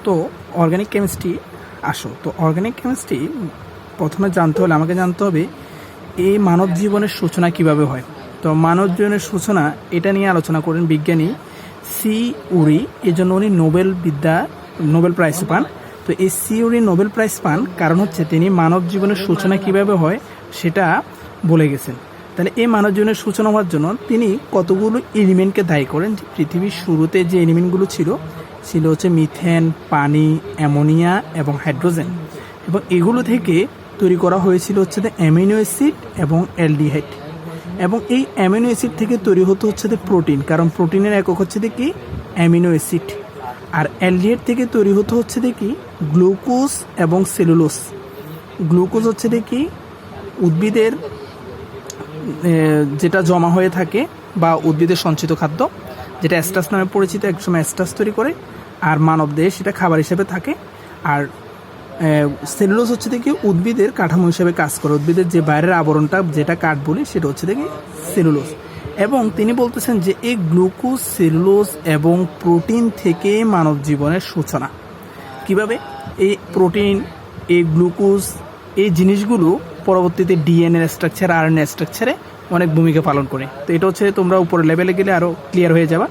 তো organic chemistry আসো। তো অর্গানিক কেমিস্ট্রি প্রথমে জানতে হলে আমাকে জানতে হবে এই মানব জীবনের সূচনা কিভাবে হয়। তো মানব জীবনের সূচনা এটা নিয়ে আলোচনা করেন বিজ্ঞানী সি উরি। এই জন্য উনি নোবেল প্রাইজ পান। তো এই সি উরি নোবেল প্রাইজ পান কারণ হচ্ছে তিনি মানব জীবনের সূচনা কিভাবে হয় সেটা বলে গেছেন। তাহলে এই মানব জীবনের সূচনা হওয়ার জন্য তিনি কতগুলো এলিমেন্টকে দায়ী করেন। যে পৃথিবীর শুরুতে যে এলিমেন্টগুলো ছিল হচ্ছে মিথেন, পানি, অ্যামোনিয়া এবং হাইড্রোজেন, এবং এগুলো থেকে তৈরি করা হয়েছিল হচ্ছে অ্যামিনো অ্যাসিড এবং অ্যালডিহাইড, এবং এই অ্যামিনো অ্যাসিড থেকে তৈরি হতো হচ্ছে প্রোটিন, কারণ প্রোটিনের একক হচ্ছে কি অ্যামিনো অ্যাসিড। আর অ্যালডিহাইড থেকে তৈরি হতো হচ্ছে কি গ্লুকোজ এবং সেলুলোজ। গ্লুকোজ হচ্ছে কি উদ্ভিদের যেটা জমা হয়ে থাকে বা উদ্ভিদের সঞ্চিত খাদ্য, যেটা অ্যাস্টাস নামে পরিচিত, একসময় অ্যাস্টাস তৈরি করে, আর মানবদেহে সেটা খাবার হিসেবে থাকে। আর সেলুলোজ হচ্ছে কি উদ্ভিদের কাঠামো হিসেবে কাজ করে, উদ্ভিদের যে বাইরের আবরণটা যেটা কাঠ বলি সেটা হচ্ছে কি সেলুলোজ। এবং তিনি বলতেছেন যে এই গ্লুকোজ, সেলুলোজ এবং প্রোটিন থেকে মানব জীবনের সূচনা। কিভাবে এই প্রোটিন, এই গ্লুকোজ, এই জিনিসগুলো পরবর্তীতে ডিএনএ স্ট্রাকচার, আরএনএ স্ট্রাকচারে অনেক ভূমিকা পালন করে। তো এটা হচ্ছে তোমরা উপরের লেভেলে গেলে আরও ক্লিয়ার হয়ে যাবা,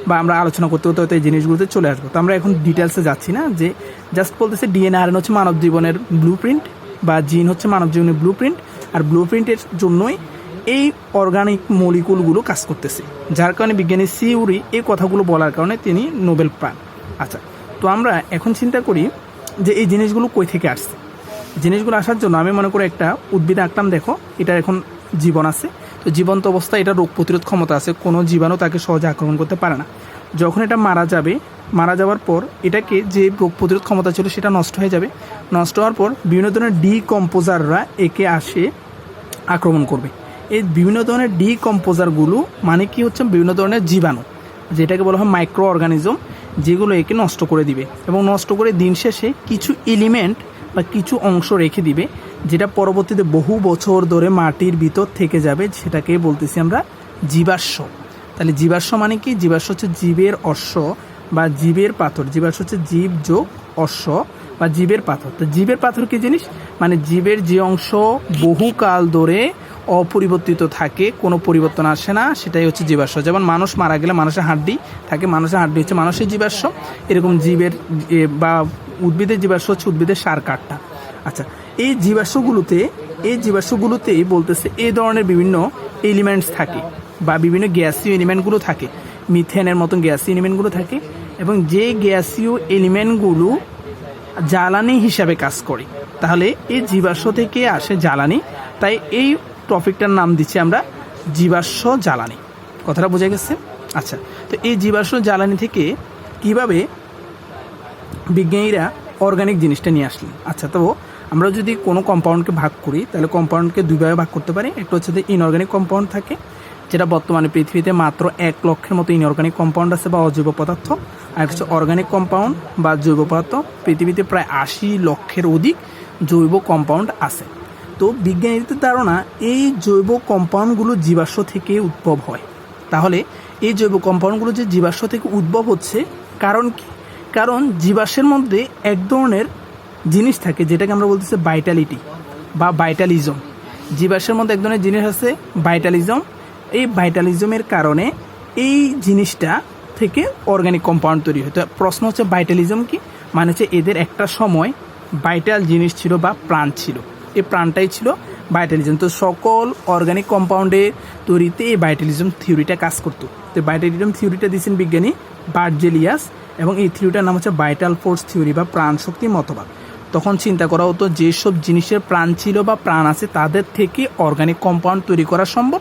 বা আমরা আলোচনা করতে করতে হয়তো এই জিনিসগুলোতে চলে আসবো। তো আমরা এখন ডিটেলসে যাচ্ছি না, যে জাস্ট বলতেছে ডিএনএ আরএনএ হচ্ছে মানব জীবনের ব্লু প্রিন্ট, বা জিন হচ্ছে মানব জীবনের ব্লু প্রিন্ট, আর ব্লু প্রিন্টের জন্যই এই অর্গানিক মলিকুলগুলো কাজ করতেছে, যার কারণে বিজ্ঞানী সি উরি এই কথাগুলো বলার কারণে তিনি নোবেল পান। আচ্ছা, তো আমরা এখন চিন্তা করি যে এই জিনিসগুলো কই থেকে আসছে। জিনিসগুলো আসার জন্য আমি মনে করি একটা উদ্ভিদ আঁকলাম, দেখো এটা এখন জীবন আছে। তো জীবন্ত অবস্থায় এটা রোগ প্রতিরোধ ক্ষমতা আছে, কোনো জীবাণু তাকে সহজে আক্রমণ করতে পারে না। যখন এটা মারা যাওয়ার পর এটাকে যে রোগ প্রতিরোধ ক্ষমতা ছিল সেটা নষ্ট হয়ে যাবে। নষ্ট হওয়ার পর বিভিন্ন ধরনের ডিকম্পোজাররা একে আসে আক্রমণ করবে। এই বিভিন্ন ধরনের ডিকম্পোজারগুলো মানে কি হচ্ছে বিভিন্ন ধরনের জীবাণু, যেটাকে বলা হয় মাইক্রো অর্গানিজম, যেগুলো একে নষ্ট করে দিবে, এবং নষ্ট করে দিন শেষে কিছু এলিমেন্ট বা কিছু অংশ রেখে দিবে, যেটা পরবর্তীতে বহু বছর ধরে মাটির ভিতর থেকে যাবে। সেটাকে বলতেছি আমরা জীবাশ্ম। তাহলে জীবাশ্ম মানে কি? জীবাশ্ম হচ্ছে জীবের অশ্ব বা জীবের পাথর। জীবাশ্ম হচ্ছে জীব যোগ অশ্ব বা জীবের পাথর। তো জীবের পাথর কি জিনিস? মানে জীবের যে অংশ বহুকাল ধরে অপরিবর্তিত থাকে, কোনো পরিবর্তন আসে না, সেটাই হচ্ছে জীবাশ্ম। যেমন মানুষ মারা গেলে মানুষের হাড্ডি থাকে, মানুষের হাড্ডি হচ্ছে মানুষের জীবাশ্ম। এরকম জীবের বা উদ্ভিদের জীবাশ্ম হচ্ছে উদ্ভিদের সার কাঠটা। আচ্ছা, এই জীবাশ্মগুলোতেই বলতেছে এই ধরনের বিভিন্ন এলিমেন্টস থাকে, বা বিভিন্ন গ্যাসীয় এলিমেন্টগুলো থাকে, মিথেনের মতন গ্যাসীয় এলিমেন্টগুলো থাকে, এবং যে গ্যাসীয় এলিমেন্টগুলো জ্বালানি হিসাবে কাজ করে। তাহলে এই জীবাশ্ম থেকে আসে জ্বালানি, তাই এই টপিকটার নাম দিচ্ছি আমরা জীবাশ্ম জ্বালানি। কথাটা বোঝা গেছে? আচ্ছা, তো এই জীবাশ্ম জ্বালানি থেকে কিভাবে বিজ্ঞানীরা অর্গানিক জিনিসটা নিয়ে আসলেন। আচ্ছা, তো আমরা যদি কোনো কম্পাউন্ডকে ভাগ করি তাহলে কম্পাউন্ডকে দুইভাবে ভাগ করতে পারি। একটা হচ্ছে যে ইনঅর্গানিক কম্পাউন্ড থাকে, যেটা বর্তমানে পৃথিবীতে মাত্র 1 লক্ষের মতো ইনঅর্গানিক কম্পাউন্ড আছে বা অজৈব পদার্থ। আর হচ্ছে অর্গানিক কম্পাউন্ড বা জৈব পদার্থ। পৃথিবীতে প্রায় 80 লক্ষের অধিক জৈব কম্পাউন্ড আছে। তো বিজ্ঞানীদের ধারণা এই জৈব কম্পাউন্ডগুলো জীবাশ্ম থেকে উদ্ভব হয়। তাহলে এই জৈব কম্পাউন্ডগুলো যে জীবাশ্ম থেকে উদ্ভব হচ্ছে, কারণ কি? কারণ জীবাশ্মের মধ্যে এক ধরনের জিনিস থাকে যেটাকে আমরা বলতেছি ভাইটালিটি বা ভাইটালিজম। জীবাশ্মের মধ্যে এক ধরনের জিনিস আছে ভাইটালিজম। এই ভাইটালিজমের কারণে এই জিনিসটা থেকে অর্গানিক কম্পাউন্ড তৈরি হয়। তো প্রশ্ন হচ্ছে ভাইটালিজম কি? মানে হচ্ছে এদের একটা সময় ভাইটাল জিনিস ছিল বা প্রাণ ছিল, এই প্রাণটাই ছিল ভাইটালিজম। তো সকল অর্গানিক কম্পাউন্ডের তৈরিতে এই ভাইটালিজম থিওরিটা কাজ করতো। তো ভাইটালিজম থিওরিটা দিয়েছেন বিজ্ঞানী বার্জেলিয়াস, এবং এই থিওরিটার নাম হচ্ছে ভাইটাল ফোর্স থিওরি বা প্রাণ শক্তি মতবাদ। তখন চিন্তা করা হতো যেসব জিনিসের প্রাণ ছিল বা প্রাণ আছে তাদের থেকে অর্গানিক কম্পাউন্ড তৈরি করা সম্ভব,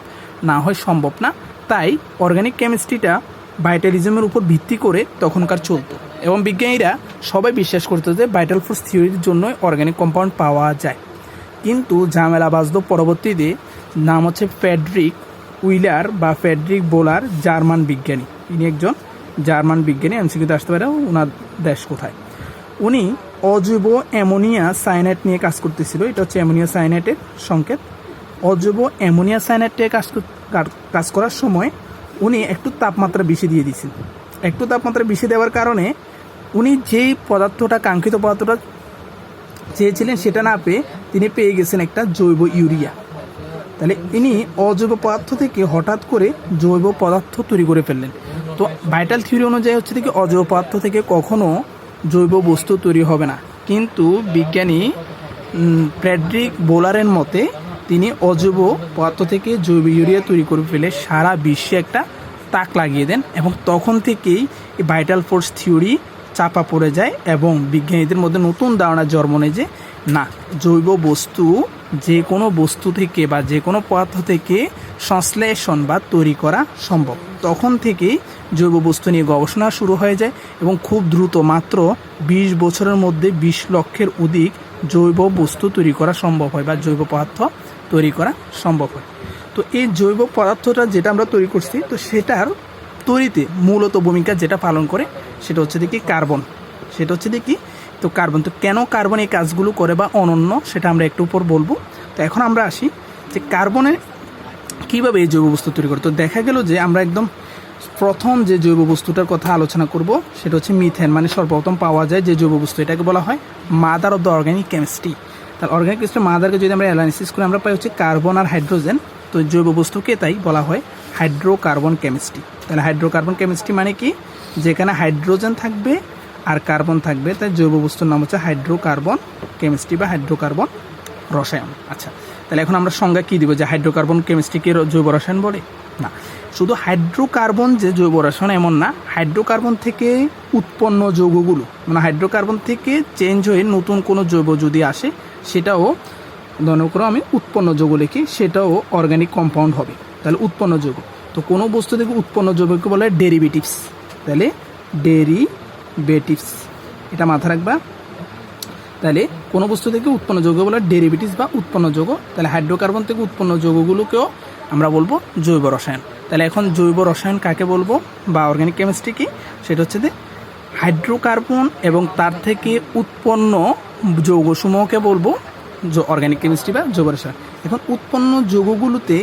না হয় সম্ভব না। তাই অর্গানিক কেমিস্ট্রিটা ভাইটালিজমের উপর ভিত্তি করে তখনকার চলতো, এবং বিজ্ঞানীরা সবাই বিশ্বাস করতো যে ভাইটাল ফোর্স থিওরির জন্যই অর্গানিক কম্পাউন্ড পাওয়া যায়। কিন্তু ঝামেলা বাজলো পরবর্তীতে। নাম হচ্ছে ফ্রেডরিক উইলার বা ফ্রেডরিক বোলার, জার্মান বিজ্ঞানী। ইনি একজন জার্মান বিজ্ঞানী। এমসিকিউতে আসতে পারে ওনার দেশ কোথায়। উনি অজৈব অ্যামোনিয়া সায়ানাইড নিয়ে কাজ করতেছিল। এটা হচ্ছে অ্যামোনিয়া সায়ানাইডের সংকেত। অজৈব অ্যামোনিয়া সায়ানাইড নিয়ে কাজ করার সময় উনি একটু তাপমাত্রা বেশি দিয়ে দিয়েছেন। একটু তাপমাত্রা বেশি দেওয়ার কারণে উনি যেই পদার্থটা, কাঙ্ক্ষিত পদার্থটা চেয়েছিলেন সেটা না পেয়ে তিনি পেয়ে গেছেন একটা জৈব ইউরিয়া। তাহলে ইনি অজৈব পদার্থ থেকে হঠাৎ করে জৈব পদার্থ তৈরি করে ফেললেন। তো ভাইটাল থিওরি অনুযায়ী হচ্ছে কি অজৈব পদার্থ থেকে কখনো জৈব বস্তু তৈরি হবে না, কিন্তু বিজ্ঞানী ফ্রেডরিক বোলারের মতে তিনি অজৈব পদার্থ থেকে জৈব ইউরিয়া তৈরি করে ফেলে সারা বিশ্বে একটা তাক লাগিয়ে দেন, এবং তখন থেকেই এই ভাইটাল ফোর্স থিওরি চাপা পড়ে যায় এবং বিজ্ঞানীদের মধ্যে নতুন ধারণা জন্ম নেয় যে না, জৈব বস্তু যে কোনো বস্তু থেকে বা যে কোনো পদার্থ থেকে সংশ্লেষণ বা তৈরি করা সম্ভব। তখন থেকেই জৈব বস্তু নিয়ে গবেষণা শুরু হয়ে যায় এবং খুব দ্রুত মাত্র 20 বছরের মধ্যে 20 লক্ষের অধিক জৈব বস্তু তৈরি করা সম্ভব হয় বা জৈব পদার্থ তৈরি করা সম্ভব হয়। তো এই জৈব পদার্থটা যেটা আমরা তৈরি করছি, তো সেটার তৈরিতে মূলত ভূমিকা যেটা পালন করে সেটা হচ্ছে দেখি কার্বন। সেটা হচ্ছে দেখি তো কার্বন। তো কেন কার্বন এই কাজগুলো করে বা অনন্য, সেটা আমরা একটু উপর বলবো। তো এখন আমরা আসি যে কার্বনে কীভাবে এই জৈব বস্তু তৈরি করে। তো দেখা গেল যে আমরা একদম প্রথম যে জৈব বস্তুটার কথা আলোচনা করব সেটা হচ্ছে মিথেন, মানে সর্বপ্রথম পাওয়া যায় যে জৈব বস্তু, এটাকে বলা হয় mother of the organic chemistry. তাহলে অর্গানিক কেমিস্ট্রি মাদারকে যদি আমরা অ্যানালাইসিস করে আমরা পাই হচ্ছে কার্বন আর হাইড্রোজেন। তো জৈব বস্তুকে তাই বলা হয় হাইড্রোকার্বন কেমিস্ট্রি। তাহলে হাইড্রোকার্বন কেমিস্ট্রি মানে কি, যেখানে হাইড্রোজেন থাকবে আর কার্বন থাকবে, তাই জৈব বস্তুর নাম হচ্ছে হাইড্রোকার্বন কেমিস্ট্রি বা হাইড্রোকার্বন রসায়ন। আচ্ছা, তাহলে এখন আমরা সংজ্ঞা কী দিব যে হাইড্রোকার্বন কেমিস্ট্রিকে জৈব রসায়ন বলে? না, শুধু হাইড্রোকার্বন যে জৈব রসায়ন এমন না, হাইড্রোকার্বন থেকে উৎপন্ন যৌগগুলো, মানে হাইড্রোকার্বন থেকে চেঞ্জ হয়ে নতুন কোনো জৈব যদি আসে সেটাও, ধরে করো আমি উৎপন্ন যৌগ লিখি, সেটাও অর্গানিক কম্পাউন্ড হবে। তাহলে উৎপন্ন যৌগ, তো কোনো বস্তু থেকে উৎপন্ন যৌগকে বলে ডেরিভেটিভস। তাহলে ডেরিভেটিভস, এটা মাথা রাখবা। তাহলে কোনো বস্তু থেকে উৎপন্ন যৌগ বলে ডেরিভেটিভস বা উৎপন্ন যৌগ। তাহলে হাইড্রোকার্বন থেকে উৎপন্ন যৌগগুলোকেও আমরা বলবো জৈব রসায়ন। তাহলে এখন জৈব রসায়ন কাকে বলবো বা অর্গানিক কেমিস্ট্রি কি, সেটা হচ্ছে যে হাইড্রোকার্বন এবং তার থেকে উৎপন্ন যৌগসমূহকে বলবো অর্গানিক কেমিস্ট্রি বা জৈব রসায়ন। এখন উৎপন্ন যৌগগুলোতে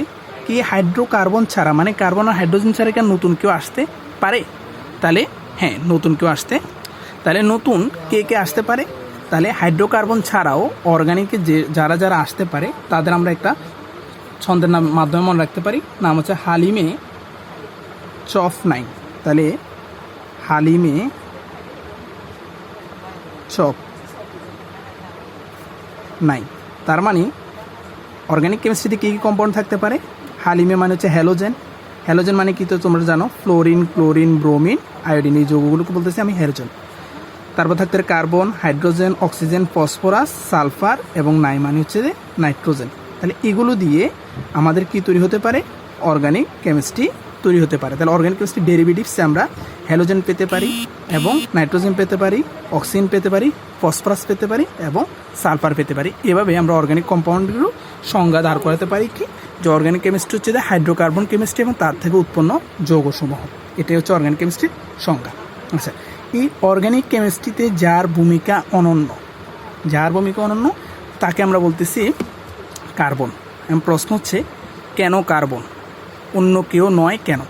কি হাইড্রোকার্বন ছাড়া, মানে কার্বন আর হাইড্রোজেন ছাড়া কি নতুন কেউ আসতে পারে? তাহলে হ্যাঁ, নতুন কেউ আসতে, তাহলে নতুন কে কে আসতে পারে? তাহলে হাইড্রোকার্বন ছাড়াও অর্গানিকে যে যারা আসতে পারে তাদের আমরা একটা ছন্দের নাম মাধ্যমে মনে রাখতে পারি, নাম হচ্ছে হালিমে চফ 9। তাহলে হালিমে চফ 9, তার মানে অর্গানিক কেমিস্ট্রিতে কী কী কম্পাউন্ড থাকতে পারে? হালিমে মানে হচ্ছে হ্যালোজেন। হ্যালোজেন মানে কি তো তোমরা জানো, ফ্লোরিন, ক্লোরিন, ব্রোমিন, আয়োডিন, এই যৌগগুলোকে বলতেছি আমি হ্যালোজেন। তারপর থাকতে carbon, hydrogen, oxygen, phosphorus, sulphur এবং মানে হচ্ছে যে নাইট্রোজেন। তাহলে এগুলো দিয়ে আমাদের কি তৈরি হতে পারে? অর্গানিক কেমিস্ট্রি তৈরি হতে পারে। তাহলে অর্গানিক কেমিস্ট্রি ডেরিভেটিভসে আমরা হ্যালোজেন পেতে পারি এবং নাইট্রোজেন পেতে পারি, অক্সিজেন পেতে পারি, ফসফরাস পেতে পারি এবং সালফার পেতে পারি। এভাবে আমরা অর্গানিক কম্পাউন্ডগুলো সংজ্ঞা দাঁড় করাতে পারি কি, যে অর্গানিক কেমিস্ট্রি হচ্ছে যে হাইড্রোকার্বন কেমিস্ট্রি এবং তার থেকে উৎপন্ন যৌগসমূহ। এটাই হচ্ছে অর্গানিক কেমিস্ট্রির সংজ্ঞা। আচ্ছা, এই অর্গানিক কেমিস্ট্রিতে যার ভূমিকা অনন্য, তাকে আমরা বলতেছি কার্বন। এবং প্রশ্ন হচ্ছে কেন কার্বন, অন্য কেউ নয় কেন?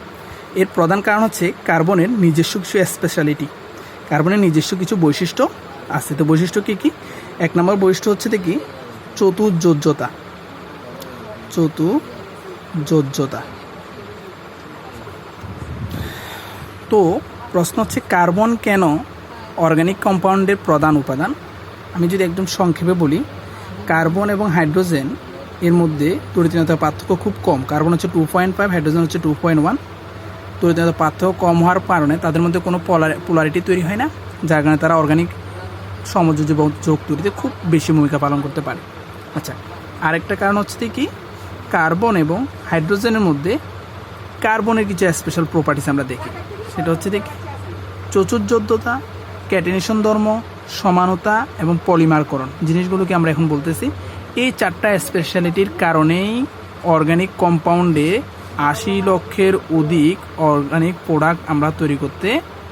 এর প্রধান কারণ হচ্ছে কার্বনের নিজস্ব কিছু স্পেশালিটি, কার্বনের নিজস্ব কিছু বৈশিষ্ট্য আছে। তো বৈশিষ্ট্য কী কী? 1 নম্বর বৈশিষ্ট্য হচ্ছে দেখি চতুর্যোজ্যতা। তো প্রশ্ন হচ্ছে কার্বন কেন অর্গানিক কম্পাউন্ডের প্রধান উপাদান? আমি যদি একদম সংক্ষেপে বলি, কার্বন এবং হাইড্রোজেন এর মধ্যে তড়িৎনতার পার্থক্য খুব কম। কার্বন হচ্ছে 2.5, হাইড্রোজেন হচ্ছে 2.1। তড়িৎনতার পার্থক্য কম হওয়ার কারণে তাদের মধ্যে কোনো পোলারিটি তৈরি হয় না, যার কারণে তারা অর্গানিক সমযোজ্য যৌগ তৈরিতে খুব বেশি ভূমিকা পালন করতে পারে। আচ্ছা, আরেকটা কারণ হচ্ছে কি, কার্বন এবং হাইড্রোজেনের মধ্যে কার্বনের কিছু স্পেশাল প্রপার্টিস আমরা দেখি, সেটা হচ্ছে দেখি চতুর্যোজ্যতা, ক্যাটিনেশন ধর্ম, সমানতা এবং পলিমারকরণ, জিনিসগুলোকে আমরা এখন বলতেছি। এই 4টা স্পেশালিটির কারণেই অর্গানিক কম্পাউন্ডে 80 লক্ষের অধিক অর্গানিক প্রোডাক্ট আমরা তৈরি করতে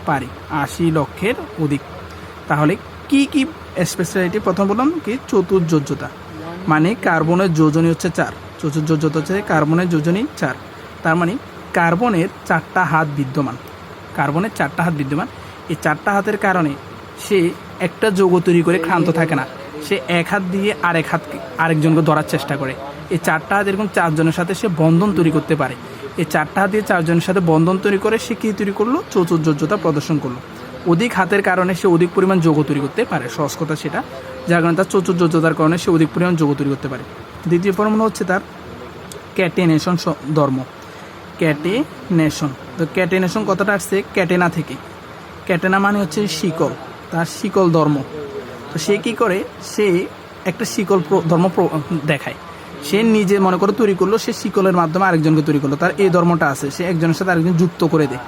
পারি। 80 লক্ষের অধিক। তাহলে কি কি স্পেশালিটি? প্রথম বললাম কি চতুর্যোজ্যতা, মানে কার্বনের যোজনী হচ্ছে 4। চতুর্যোজ্যতা হচ্ছে কার্বনের যোজনী 4, তার মানে কার্বনের 4টা হাত বিদ্যমান। এই 4টা হাতের কারণে সে একটা যৌগ তৈরি করে ক্ষান্ত থাকে না, সে এক হাত দিয়ে আরেকজনকে ধরার চেষ্টা করে। এই চারটা হাত এরকম চারজনের সাথে সে বন্ধন তৈরি করতে পারে। এই চারটা হাত দিয়ে চারজনের সাথে বন্ধন তৈরি করে সে কী তৈরি করলো? চতুর্যোজ্যতা প্রদর্শন করলো। অধিক হাতের কারণে সে অধিক পরিমাণ যৌগ তৈরি করতে পারে, সহজ কথা সেটা, যার কারণে তার চতুর্যোজ্যতার কারণে সে অধিক পরিমাণ যৌগ তৈরি করতে পারে। দ্বিতীয় ফর্মুলা হচ্ছে তার ক্যাটেনেশন ধর্ম। ক্যাটেনেশন, তো ক্যাটেনেশন কথাটা আসছে ক্যাটেনা থেকে। ক্যাটেনা মানে হচ্ছে শিকল, তার শিকল ধর্ম। তো সে কী করে? সে একটা শিকল ধর্ম দেখায়। সে নিজে মনে করে তৈরি করলো, সে শিকলের মাধ্যমে আরেকজনকে তৈরি করলো, তার এই ধর্মটা আছে, সে একজনের সাথে আরেকজন যুক্ত করে দেয়,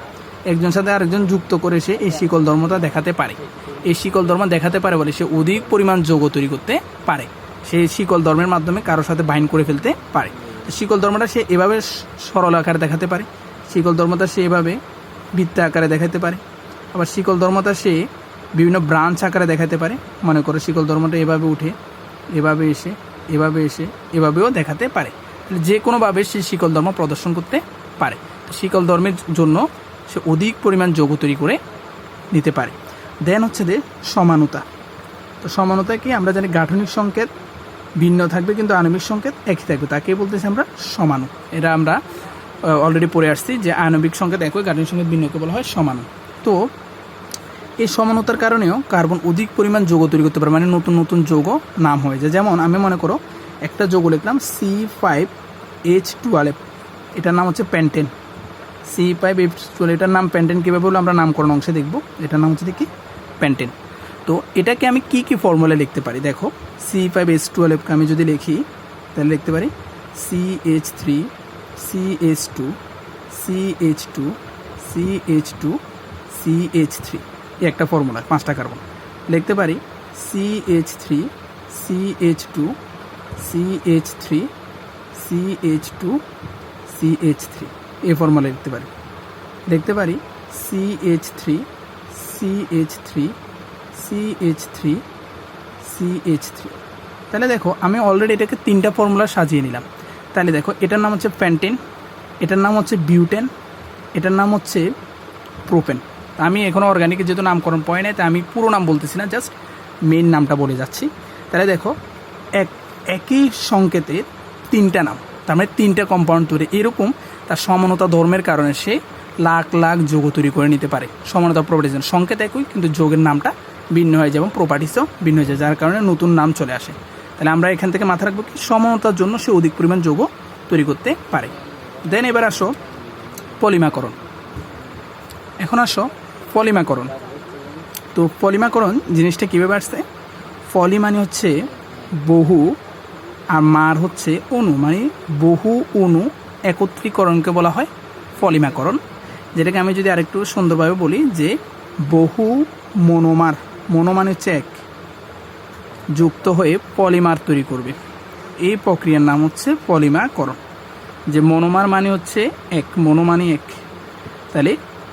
একজনের সাথে আরেকজন যুক্ত করে সে এই শিকল ধর্মটা দেখাতে পারে। এই শিকল ধর্ম দেখাতে পারে বলে সে অধিক পরিমাণ যৌগ তৈরি করতে পারে। সে শিকল ধর্মের মাধ্যমে কারোর সাথে বাইন্ড করে ফেলতে পারে। শিকল ধর্মটা সে এভাবে সরল আকারে দেখাতে পারে, শিকল ধর্মটা সে এভাবে বৃত্ত আকারে দেখাতে পারে, আবার শিকল ধর্মটা সে বিভিন্ন ব্রাঞ্চ আকারে দেখাতে পারে। মনে করো শিকল ধর্মটা এভাবে উঠে, এভাবে এসে, এভাবে এসে, এভাবেও দেখাতে পারে। যে কোনোভাবে সে শিকল ধর্ম প্রদর্শন করতে পারে। শিকল ধর্মের জন্য সে অধিক পরিমাণ যৌগ তৈরি করে নিতে পারে। দেন হচ্ছে যে সমানতা। তো সমানতা কি? আমরা জানি গাঠনিক সংকেত ভিন্ন থাকবে কিন্তু আণবিক সংকেত একই থাকবে, তাকে বলতেছি আমরা সমাণু। এটা আমরা অলরেডি পড়ে আসছি যে আণবিক সংকেত একই, গাঠনিক সংকেত ভিন্নকে বলা হয় সমাণু। তো এই সমানতার কারণেও কার্বন অধিক পরিমাণ যৌগ তৈরি করতে পারে, মানে নতুন নতুন যৌগ নাম হয়ে যায়। যেমন আমি মনে করো একটা যৌগ লিখলাম C5H12, এটার নাম হচ্ছে প্যান্টেন। C5H12 এটার নাম প্যান্টেন কীভাবে বলবো আমরা নামকরণ অংশে দেখব। এটার নাম হচ্ছে কি? প্যান্টেন। তো এটাকে আমি কি কি ফর্মুলা লিখতে পারি? দেখো C5H12কে আমি যদি লিখি তাহলে লিখতে পারি CH3 CH2 CH2 CH2 CH3, এই একটা ফর্মুলা, 5টা কার্বন। লিখতে পারি CH3 CH2 CH3 CH2 CH3, এই ফর্মুলা লিখতে পারি। লিখতে পারি CH3 CH3 CH3 CH3। তাহলে দেখো আমি অলরেডি এটাকে 3টা ফর্মুলা সাজিয়ে নিলাম। তাহলে দেখো এটার নাম হচ্ছে প্যান্টেন, এটার নাম হচ্ছে বিউটেন, এটার নাম হচ্ছে প্রোপেন। আমি এখনও অর্গানিকের যেহেতু নামকরণ পয় নাই, তাই আমি পুরো নাম বলতেছি না, জাস্ট মেইন নামটা বলে যাচ্ছি। তাহলে দেখো একই সংকেতের 3টা নাম, তার মানে 3টা কম্পাউন্ড তৈরি। এরকম তার সমানতা ধর্মের কারণে সে লাখ লাখ যৌগ তৈরি করে নিতে পারে। সমানতা প্রপার্টিজ, সংকেত একই কিন্তু যৌগের নামটা ভিন্ন হয়ে যায় এবং প্রপার্টিসও ভিন্ন হয়ে যায়, যার কারণে নতুন নাম চলে আসে। তাহলে আমরা এখান থেকে মাথা রাখবো কি? সমানতার জন্য সে অধিক পরিমাণ যৌগ তৈরি করতে পারে। দেন এবার আসো পলিমাকরণ। এখন আসো পলিমাকরণ। তো পলিমাকরণ জিনিসটা কীভাবে আসছে? পলি মানে হচ্ছে বহু, আর মার হচ্ছে অণু, মানে বহু অণু একত্রীকরণকে বলা হয় পলিমাকরণ। যেটাকে আমি যদি আরেকটু সুন্দরভাবে বলি যে বহু মনোমার, মনোমান হচ্ছে এক, যুক্ত হয়ে পলিমার তৈরি করবে, এই প্রক্রিয়ার নাম হচ্ছে পলিমাকরণ। যে মনোমার মানে হচ্ছে এক, মনোমানই এক, তাহলে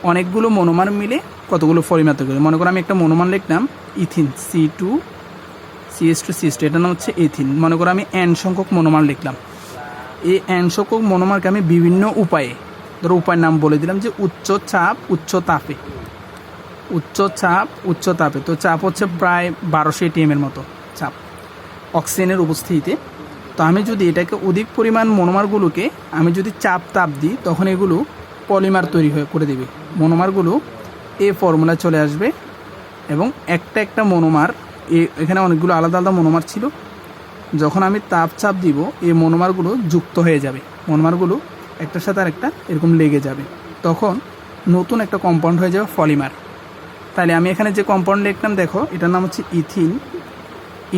অনেকগুলো মনোমার মিলে কতগুলো পলিমার তৈরি করবে। মনে করো আমি একটা মনোমার লিখলাম ইথিন C2CH2CH2, এটার নাম হচ্ছে ইথিন। মনে করো আমি N সংখ্যক মনোমার লিখলাম, এই N সংখ্যক মনোমারকে আমি বিভিন্ন উপায়ে, ধরো উপায়ের নাম বলে দিলাম যে উচ্চ চাপ উচ্চ তাপে, উচ্চ চাপ উচ্চ তাপে। তো চাপ হচ্ছে প্রায় 1200 atm এর মতো চাপ অক্সিজেনের উপস্থিতিতে। তো আমি যদি এটাকে অধিক পরিমাণ মনোমারগুলোকে আমি যদি চাপ তাপ দিই, তখন এগুলো পলিমার তৈরি করে দেবে। মনোমারগুলো এই ফর্মুলা চলে আসবে এবং একটা একটা মনোমার, এখানে অনেকগুলো আলাদা আলাদা মনোমার ছিল, যখন আমি তাপ চাপ দিব এই মনোমারগুলো যুক্ত হয়ে যাবে, মনোমারগুলো একটার সাথে আরেকটা এরকম লেগে যাবে, তখন নতুন একটা কম্পাউন্ড হয়ে যাবে পলিমার। তাহলে আমি এখানে যে কম্পাউন্ড লিখলাম দেখো, এটার নাম হচ্ছে ইথিন।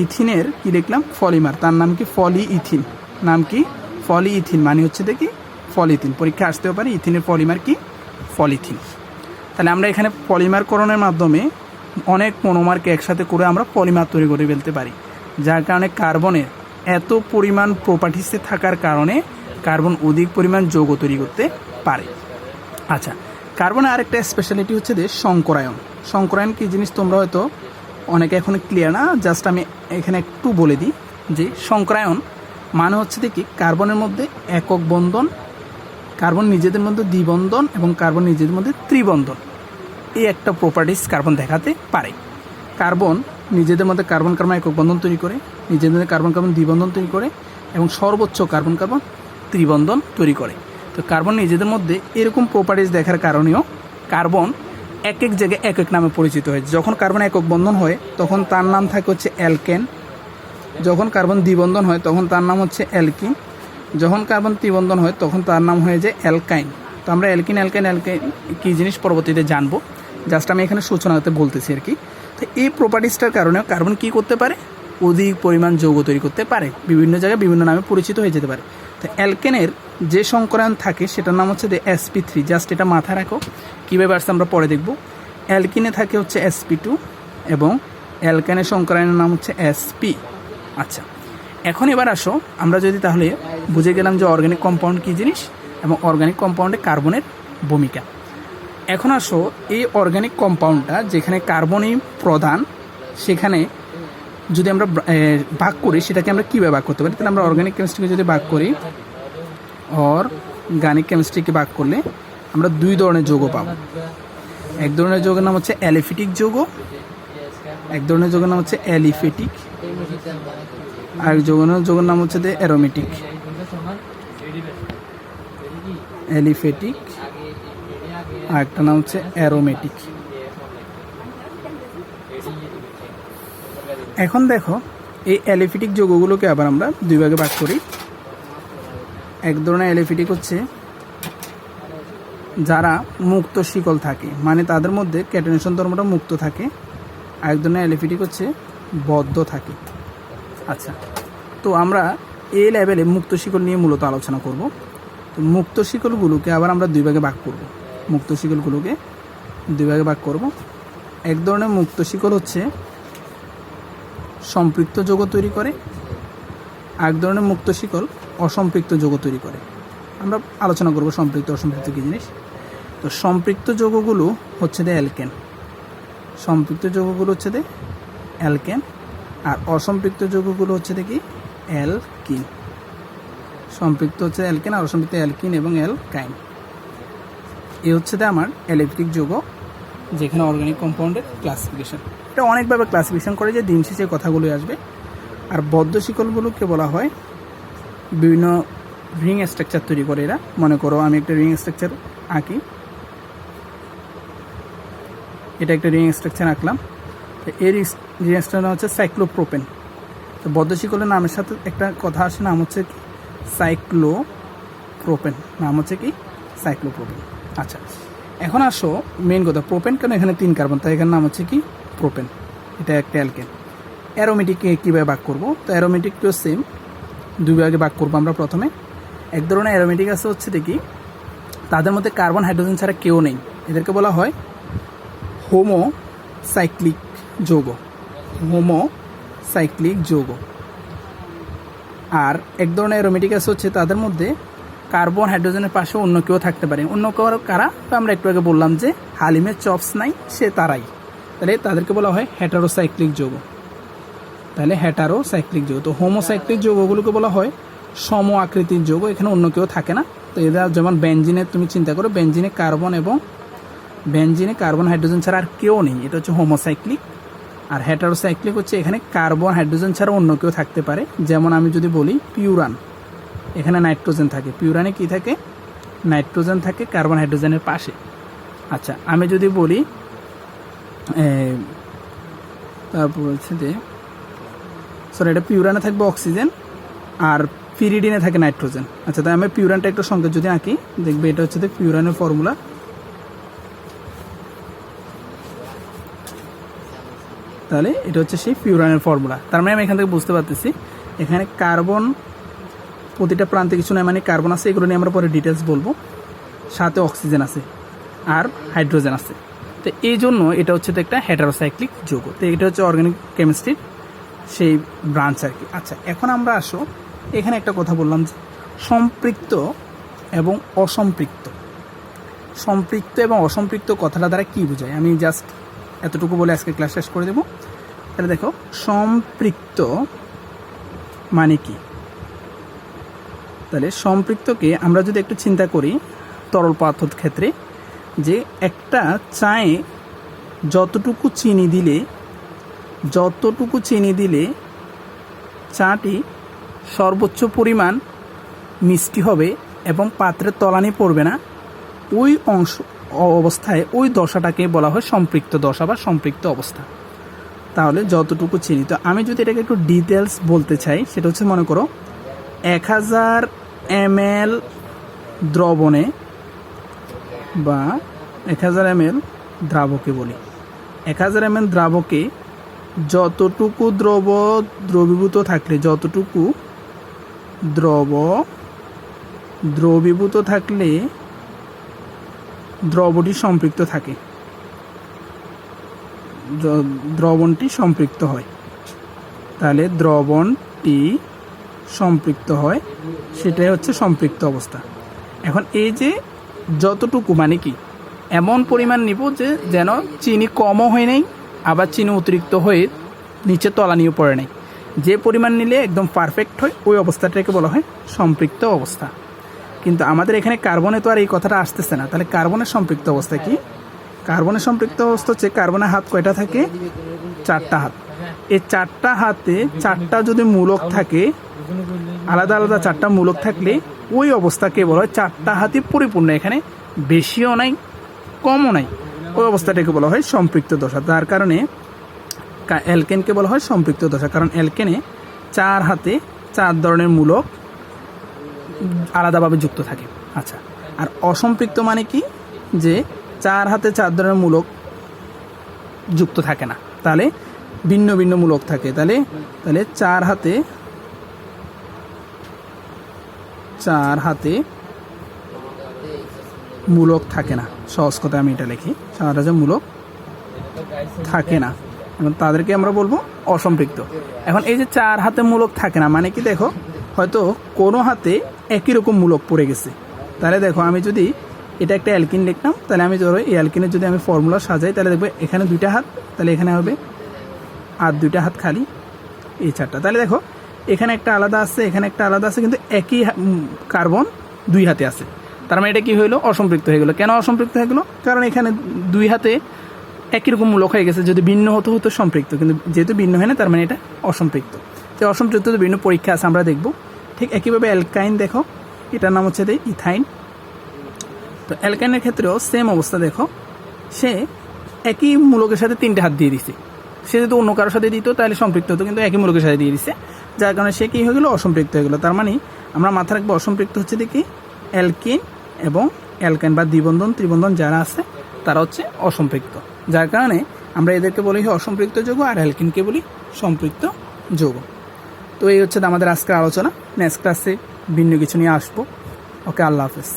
ইথিনের কি লিখলাম? পলিমার, তার নাম কি? পলিইথিন। নাম কি? পলিইথিন, মানে হচ্ছে দেখি পলিথিন। পরীক্ষা আসতেও পারে ইথিনের পলিমার কি? পলিথিন। তাহলে আমরা এখানে পলিমারকরণের মাধ্যমে অনেক মনোমারকে একসাথে করে আমরা পলিমার তৈরি করে ফেলতে পারি, যার কারণে কার্বনের এত পরিমাণ প্রপার্টিসে থাকার কারণে কার্বন অধিক পরিমাণ যৌগ তৈরি করতে পারে। আচ্ছা, কার্বনের আরেকটা স্পেশালিটি হচ্ছে যে সংকরায়ন। সংকরায়ন কি জিনিস তোমরা হয়তো অনেকে এখন ক্লিয়ার না, জাস্ট আমি এখানে একটু বলে দিই যে সংকরায়ন মানে হচ্ছে দেখি কার্বনের মধ্যে একক বন্ধন, কার্বন নিজেদের মধ্যে দ্বিবন্ধন এবং কার্বন নিজেদের মধ্যে ত্রিবন্ধন, এই একটা প্রপার্টিস কার্বন দেখাতে পারে। কার্বন নিজেদের মধ্যে কার্বন কার্বন একক বন্ধন তৈরি করে, নিজেদের মধ্যে কার্বন কার্বন দ্বিবন্ধন তৈরি করে এবং সর্বোচ্চ কার্বন কার্বন ত্রিবন্ধন তৈরি করে। তো কার্বন নিজেদের মধ্যে এরকম প্রপার্টিজ দেখার কারণেও কার্বন এক এক জায়গায় এক এক নামে পরিচিত হয়। যখন কার্বন একক বন্ধন হয় তখন তার নাম থাকে হচ্ছে অ্যালকেন, যখন কার্বন দ্বিবন্ধন হয় তখন তার নাম হচ্ছে অ্যালকিন, যখন কার্বন ত্রিবন্ধন হয় তখন তার নাম হয়ে যায় অ্যালকাইন। তো আমরা অ্যালকিন অ্যালকাইন অ্যালকাইন কী জিনিস পরবর্তীতে জানবো, জাস্ট আমি এখানে সূচনাতে বলতেছি আর কি। তো এই প্রপার্টিসটার কারণে কার্বন কী করতে পারে, অধিক পরিমাণ যৌগ তৈরি করতে পারে, বিভিন্ন জায়গায় বিভিন্ন নামে পরিচিত হয়ে যেতে পারে। তো অ্যালকেনের যে সংকরায়ন থাকে সেটার নাম হচ্ছে sp3, জাস্ট এটা মাথায় রাখো, কীভাবে আসছে আমরা পরে দেখব। অ্যালকিনে থাকে হচ্ছে sp2 এবং অ্যালকেনের সংকরায়নের নাম হচ্ছে sp। আচ্ছা, এখন এবার আসো আমরা যদি তাহলে বুঝে গেলাম যে অর্গানিক কম্পাউন্ড কী জিনিস এবং অর্গানিক কম্পাউন্ডে কার্বনের ভূমিকা। এখন আসো এই অর্গানিক কম্পাউন্ডটা যেখানে কার্বনই প্রধান, সেখানে যদি আমরা ভাগ করি সেটাকে আমরা কীভাবে ভাগ করতে পারি। তাহলে আমরা অর্গানিক কেমিস্ট্রিকে যদি ভাগ করি, অর্গানিক কেমিস্ট্রিকে ভাগ করলে আমরা দুই ধরনের যৌগ পাবো। এক ধরনের যৌগের নাম হচ্ছে অ্যালিফেটিক যৌগ, এক ধরনের যৌগের নাম হচ্ছে অ্যালিফেটিক, আর যৌগের নাম হচ্ছে অ্যারোমেটিক। অ্যালিফেটিক আর একটা নাম হচ্ছে অ্যারোমেটিক। এখন দেখো এই অ্যালিফেটিক যৌগগুলোকে আবার আমরা দুই ভাগে ভাগ করি। এক ধরনের অ্যালিফেটিক হচ্ছে যারা মুক্ত শিকল থাকে, মানে তাদের মধ্যে ক্যাটায়নেশন ধর্মটা মুক্ত থাকে। আরেক ধরনের অ্যালিফেটিক হচ্ছে বদ্ধ থাকে। আচ্ছা, তো আমরা এই লেভেলে মুক্ত শিকল নিয়ে মূলত আলোচনা করব। তো মুক্ত শিকলগুলোকে আবার আমরা দুই ভাগে ভাগ করব। মুক্ত শিকলগুলোকে দুই ভাগে ভাগ করব। এক ধরনের মুক্ত শিকল হচ্ছে সম্পৃক্ত যৌগ তৈরি করে, এক ধরনের মুক্ত শিকল অসম্পৃক্ত যৌগ তৈরি করে। আমরা আলোচনা করব সম্পৃক্ত অসম্পৃক্ত কী জিনিস। তো সম্পৃক্ত যৌগগুলো হচ্ছে অ্যালকেন, সম্পৃক্ত যৌগগুলো হচ্ছে অ্যালকেন, আর অসম্পৃক্ত যৌগগুলো হচ্ছে কি অ্যালকিন। সম্পৃক্ত হচ্ছে অ্যালকেন আর অসম্পৃক্ত অ্যালকিন এবং অ্যালকাইন। এ হচ্ছে আমার অ্যালিফেটিক যৌগ, যেখানে অর্গানিক কম্পাউন্ডের ক্লাসিফিকেশন। এটা অনেকভাবে ক্লাসিফিকেশন করে, যে দিন শেষে কথাগুলোই আসবে। আর বদ্ধ শিকলগুলোকে বলা হয় বিভিন্ন রিং স্ট্রাকচার তৈরি করে এরা। মনে করো আমি একটা রিং স্ট্রাকচার আঁকি, এটা একটা রিং স্ট্রাকচার আঁকলাম। তো এই রিং স্ট্রাকচার হচ্ছে সাইক্লোপ্রোপেন। তো বদ্ধ শিকলের নামের সাথে একটা কথা আসে, নাম হচ্ছে কি সাইক্লোপ্রোপেন, নাম হচ্ছে কি সাইক্লোপ্রোপেন। আচ্ছা, এখন আসো মেন কথা, প্রোপেন কেন এখানে 3 কার্বন, তাই এখানে নাম হচ্ছে কি প্রোপেন, এটা একটা অ্যালকেন। অ্যারোমেটিককে কীভাবে ভাগ করবো, তো অ্যারোমেটিকটিও সেম, দুই ভাগে ভাগ করবো আমরা। প্রথমে এক ধরনের অ্যারোমেটিক আছে হচ্ছে দেখি তাদের মধ্যে কার্বন হাইড্রোজেন ছাড়া কেউ নেই, এদেরকে বলা হয় হোমোসাইক্লিক যৌগ, হোমোসাইক্লিক যৌগ। আর এক ধরনের অ্যারোমেটিক আছে হচ্ছে তাদের মধ্যে কার্বন হাইড্রোজেনের পাশে অন্য কেউ থাকতে পারে। অন্য কেউ কারা, তো আমরা একটু আগে বললাম যে হালিমের চপস নাই সে তারাই, তাহলে তাদেরকে বলা হয় হেটারোসাইক্লিক যৌগ। তাহলে হেটারোসাইক্লিক যৌগ। তো হোমোসাইক্লিক যৌগগুলোকে বলা হয় সম আকৃতির যৌগ, এখানে অন্য কেউ থাকে না। তো এরা যেমন বেনজিনের, তুমি চিন্তা করো বেনজিনে কার্বন এবং বেনজিনে কার্বন হাইড্রোজেন ছাড়া আর কেউ নেই, এটা হচ্ছে হোমোসাইক্লিক। আর হেটারোসাইক্লিক হচ্ছে এখানে কার্বন হাইড্রোজেন ছাড়া অন্য কেউ থাকতে পারে। যেমন আমি যদি বলি পিউরান, এখানে নাইট্রোজেন থাকে, পিউরানে কি থাকে, নাইট্রোজেন থাকে কার্বন হাইড্রোজেনের পাশে। আচ্ছা, আমি যদি বলি তারপর হচ্ছে যে সরি এটা পিউরানে থাকবে অক্সিজেন আর পিরিডিনে থাকে নাইট্রোজেন। আচ্ছা, তাই আমি পিউরানটা একটু সংকেত যদি আঁকি, দেখবে এটা হচ্ছে পিউরানের ফর্মুলা। তাহলে এটা হচ্ছে সেই পিউরানের ফর্মুলা। তার মানে আমি এখান থেকে বুঝতে পারতেছি এখানে কার্বন প্রতিটা প্রান্তে কিছু নয়, মানে কার্বন আছে, এগুলো নিয়ে আমরা পরে ডিটেলস বলবো। সাথে অক্সিজেন আছে আর হাইড্রোজেন আছে। তো এই জন্য এটা হচ্ছে তো একটা হেটারোসাইক্লিক যৌগ। তো এটা হচ্ছে অর্গানিক কেমিস্ট্রির সেই ব্রাঞ্চ আর কি। আচ্ছা, এখন আমরা আসো এখানে একটা কথা বললাম যে সম্পৃক্ত এবং অসম্পৃক্ত। সম্পৃক্ত এবং অসম্পৃক্ত কথাটা দ্বারা কী বোঝায়, আমি জাস্ট এতটুকু বলে আজকে ক্লাস শেষ করে দেবো। তাহলে দেখো সম্পৃক্ত মানে কি, তাহলে সম্পৃক্তকে আমরা যদি একটু চিন্তা করি তরল পদার্থের ক্ষেত্রে, যে একটা চায়ে যতটুকু চিনি দিলে যতটুকু চিনি দিলে চাটি সর্বোচ্চ পরিমাণ মিষ্টি হবে এবং পাত্রের তলানি পড়বে না, ওই অবস্থায় ওই দশাটাকে বলা হয় সম্পৃক্ত দশা বা সম্পৃক্ত অবস্থা। তাহলে যতটুকু চিনি, তো আমি যদি এটাকে একটু ডিটেলস বলতে চাই, সেটা হচ্ছে মনে করো 1000 ml দ্রবণে বা 1000 ml দ্রাবকে বলি, 1000 ml দ্রাবকে যতটুকু দ্রবীভূত থাকলে, যতটুকু দ্রবীভূত থাকলে দ্রবটি সম্পৃক্ত থাকে, দ্রবণটি সম্পৃক্ত হয়, তাহলে দ্রবণটি সম্পৃক্ত হয়, সেটাই হচ্ছে সম্পৃক্ত অবস্থা। এখন এই যে যতটুকু মানে কি, এমন পরিমাণ নিব যে যেন চিনি কমও হয় নাই, আবার চিনি অতিরিক্ত হয়ে নিচে তলানিও পড়ে নাই, যে পরিমাণ নিলে একদম পারফেক্ট হয় ওই অবস্থাটাকে বলা হয় সম্পৃক্ত অবস্থা। কিন্তু আমাদের এখানে কার্বনে তো আর এই কথাটা আসতেছে না, তাহলে কার্বনের সম্পৃক্ত অবস্থা কি? কার্বনের সম্পৃক্ত অবস্থা হচ্ছে কার্বনের হাত কয়টা থাকে? 4টা হাত। এই 4টা হাতে 4টা যদি মূলক থাকে, আলাদা আলাদা 4টা মূলক থাকলে ওই অবস্থাকে বলা হয় 4টা হাতই পরিপূর্ণ, এখানে বেশিও নাই কমও নাই, ওই অবস্থাটাকে বলা হয় সম্পৃক্ত দশা। তার কারণে অ্যালকেনকে বলা হয় সম্পৃক্ত দশা, কারণ অ্যালকেনে 4 হাতে 4 ধরনের মূলক আলাদাভাবে যুক্ত থাকে। আচ্ছা, আর অসম্পৃক্ত মানে কি? যে 4 হাতে 4 ধরনের মূলক যুক্ত থাকে না, তাহলে ভিন্ন ভিন্ন মূলক থাকে, তাহলে 4 হাতে মূলক থাকে না। সহজ কথা আমি এটা লিখি, 4 হাতে মূলক থাকে না, এবং তাদেরকে আমরা বলবো অসম্পৃক্ত। এখন এই যে 4 হাতে মূলক থাকে না মানে কি, দেখো হয়তো কোনো হাতে একই রকম মূলক পড়ে গেছে, তাহলে দেখো আমি যদি এটা একটা অ্যালকিন লিখলাম, তাহলে আমি ধরো এই অ্যালকিনের যদি আমি ফর্মুলা সাজাই, তাহলে দেখবো এখানে 2টা হাত, তাহলে এখানে হবে আর 2টা হাত খালি, এই 4টা। তাহলে দেখো এখানে একটা আলাদা আছে, এখানে একটা আলাদা আছে, কিন্তু একই কার্বন 2 হাতে আছে, তার মানে এটা কি হইলো? অসম্পৃক্ত হয়ে গেলো। কেন অসম্পৃক্ত হয়ে গেলো? কারণ এখানে 2 হাতে একই রকম মূলক হয়ে গেছে, যদি ভিন্ন হতো হতো সম্পৃক্ত, কিন্তু যেহেতু ভিন্ন হয় না তার মানে এটা অসম্পৃক্ত। তো অসম্পৃক্ত তো বিভিন্ন পরীক্ষা আছে, আমরা দেখব। ঠিক একইভাবে অ্যালকাইন, দেখো এটার নাম হচ্ছে ইথাইন। তো অ্যালকাইনের ক্ষেত্রেও সেম অবস্থা, দেখো সে একই মূলকের সাথে 3টে হাত দিয়ে দিছে, সে যদি অন্য কারোর সাথে দিত তাহলে সম্পৃক্ত হতো, কিন্তু একই মূলকের সাথে দিয়ে দিছে, যার কারণে সে কী হয়ে গেলো? অসম্পৃক্ত হয়ে গেলো। তার মানে আমরা মাথা রাখবো অসম্পৃক্ত হচ্ছে দেখি অ্যালকিন এবং অ্যালকাইন বা দ্বিবন্ধন ত্রিবন্ধন যারা আছে তারা হচ্ছে অসম্পৃক্ত, যার কারণে আমরা এদেরকে বলি অসম্পৃক্ত যৌগ, আর অ্যালকিনকে বলি সম্পৃক্ত যৌগ। তো এই হচ্ছে আমাদের আজকের আলোচনা। নেক্সট ক্লাসে ভিন্ন কিছু নিয়ে আসবো। ওকে, আল্লাহ হাফেজ।